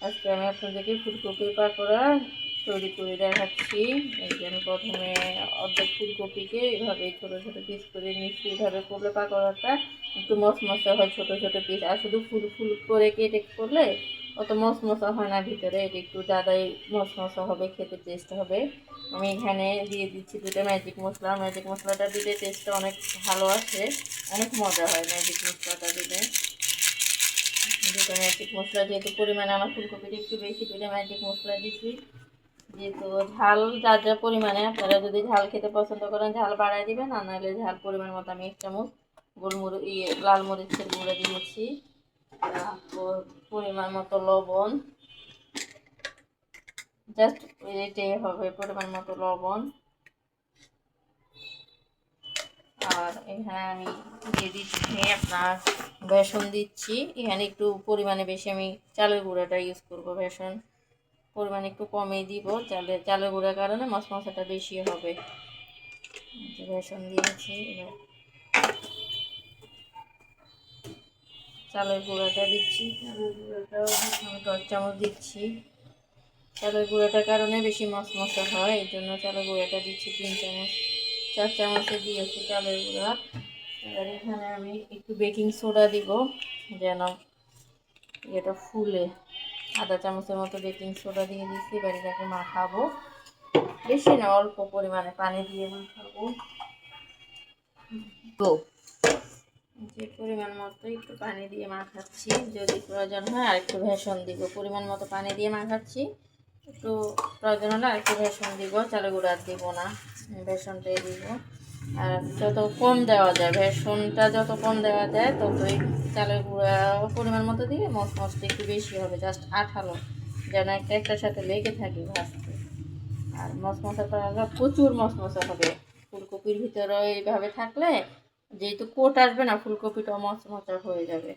আজকে আমি আপনাদেরকে ফুলকপির পাকোড়া তৈরি করে দেখাচ্ছি। এই যে আমি প্রথমে অর্ধেক ফুলকপিকে এভাবে ছোটো ছোটো পিস করে নিচ্ছি। এভাবে করলে পাকোড়াটা একটু মশমশা হয়, ছোটো ছোটো পিস। আর শুধু ফুল ফুল করে কেটে করলে অত মশমশা হয় না ভিতরে, এটা একটু দাদাই মশমশা হবে, খেতে টেস্ট হবে। আমি এখানে দিয়ে দিচ্ছি দুটো ম্যাজিক মশলা। ম্যাজিক মশলাটা দিলে টেস্টটা অনেক ভালো আসে, অনেক মজা হয় ম্যাজিক মশলাটা দিলে। দুটো ম্যাজিক মশলা, যেহেতু পরিমাণে আমার ফুলকপিটা একটু বেশি, দুটো ম্যাজিক মশলা দিচ্ছি। যেহেতু ঝাল যার যা পরিমাণে, আপনারা যদি ঝাল খেতে পছন্দ করেন ঝাল বাড়াই দিবেন, আর নাহলে ঝাল পরিমাণ মতো আমি 1 চামচ গোলমরিচ লাল মরিচের গুঁড়ো দিয়েছি। তারপর পরিমাণ মতো লবণ, জাস্ট এটাই হবে পরিমাণ মতো লবণ। আর এখানে আমি দিয়ে দিচ্ছি আপনার বেসন দিচ্ছি। এখানে একটু পরিমাণে বেশি আমি চালের গুঁড়োটা ইউজ করব, বেসন পরিমাণ একটু কমই দিব, চালের গুঁড়োর কারণে মশলাটা বেশি হবে। বেসন দিয়েছি, এবার চালের গুঁড়োটা দিচ্ছি। চালের গুঁড়োটাও আমি 10 চামচ দিচ্ছি। চালের গুঁড়োটার কারণে বেশি মশমশা হয়, এই জন্য চালের গুঁড়োটা দিচ্ছি 3 চামচ। 4 চামচে দিয়েছি চালের গুঁড়া। এবার এখানে আমি একটু বেকিং সোডা দিব যেন এটা ফুলে। আধা চামচের মতো বেকিং সোডা দিয়ে দিচ্ছি। এবার এটাকে মাখাবো, বেশি না অল্প পরিমাণে পানি দিয়ে মাখাবো। যে পরিমাণ মতো একটু পানি দিয়ে মাখাচ্ছি, যদি প্রয়োজন হয় আর একটু বেসন দিব। পরিমাণ মতো পানি দিয়ে মাখাচ্ছি, একটু প্রয়োজন হলে আর একটু বেসন দিব, চালের গুঁড়া দিব না, বেসনটাই দিব। আর যত কম দেওয়া যায়, বেসনটা যত কম দেওয়া যায় ততই চালের গুঁড়া পরিমাণ মতো দিয়ে মশমশটা একটু বেশি হবে, জাস্ট আঠালো, যেন একটার সাথে লেগে থাকে ভাজতে। আর মশমশাটা প্রচুর মশমশা হবে ফুলকপির ভিতরে, এইভাবে থাকলে যেহেতু কোট আসবে না, ফুলকপিটা মশমশা হয়ে যাবে,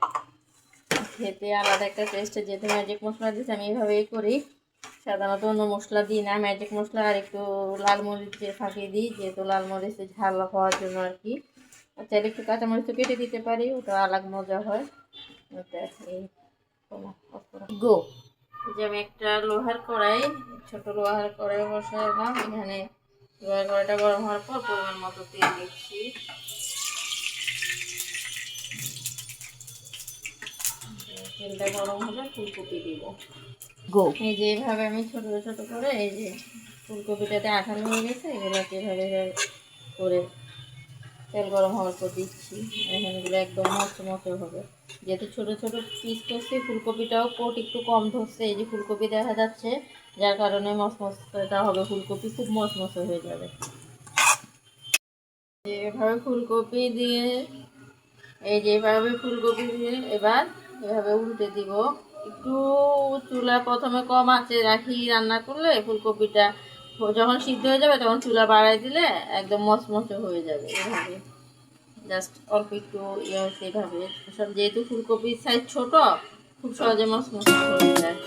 খেতে আলাদা একটা টেস্ট। যেহেতু ম্যাজিক মশলা দিয়েছি, আমি এইভাবেই করি, সাধারণত অন্য মশলা দিই না। ম্যাজিক মশলা আর একটু লাল মরিচের ফাঁকি দিই, যেহেতু লাল মরিচের ঝাল হওয়ার জন্য আর কি। চাইলে একটু কাঁচামরিচ কেটে দিতে পারি, ওটা আলাদা মজা হয়। ওটা গো যে আমি একটা লোহার কড়াই, ছোট লোহার কড়াই বসালাম। এখানে লোহার কড়াইটা গরম হওয়ার পর পরিমাণ মতো তেল দিচ্ছি। তেলটা গরম হলে ফুলকপি দিব। এই যে এইভাবে আমি ছোট ছোট করে, এই যে ফুলকপিটাতে আঠালো হয়ে গেছে, এগুলোকে এভাবে করে তেল গরম হওয়ার পর দিচ্ছি। এখন এগুলো একদম মচমচে হবে, যেহেতু ছোট ছোট পিস করছি। ফুলকপিটাও কোট একটু কম ধরছে, এই যে ফুলকপি দেখা যাচ্ছে, যার কারণে মচমচটা হবে, ফুলকপি খুব মচমচে হয়ে যাবে। এভাবে ফুলকপি দিয়ে, এই যে এভাবে ফুলকপি দিয়ে এবার এভাবে উল্টে দিব। একটু চুলা প্রথমে কম আঁচে রাখি রান্না করলে ফুলকপিটা যখন সিদ্ধ হয়ে যাবে তখন চুলা বাড়াই দিলে একদম মচমচে হয়ে যাবে। এভাবে জাস্ট অল্প একটু ইয়ে হচ্ছে, এইভাবে যেহেতু ফুলকপির সাইজ ছোট, খুব সহজে মচমচে হয়ে যায়।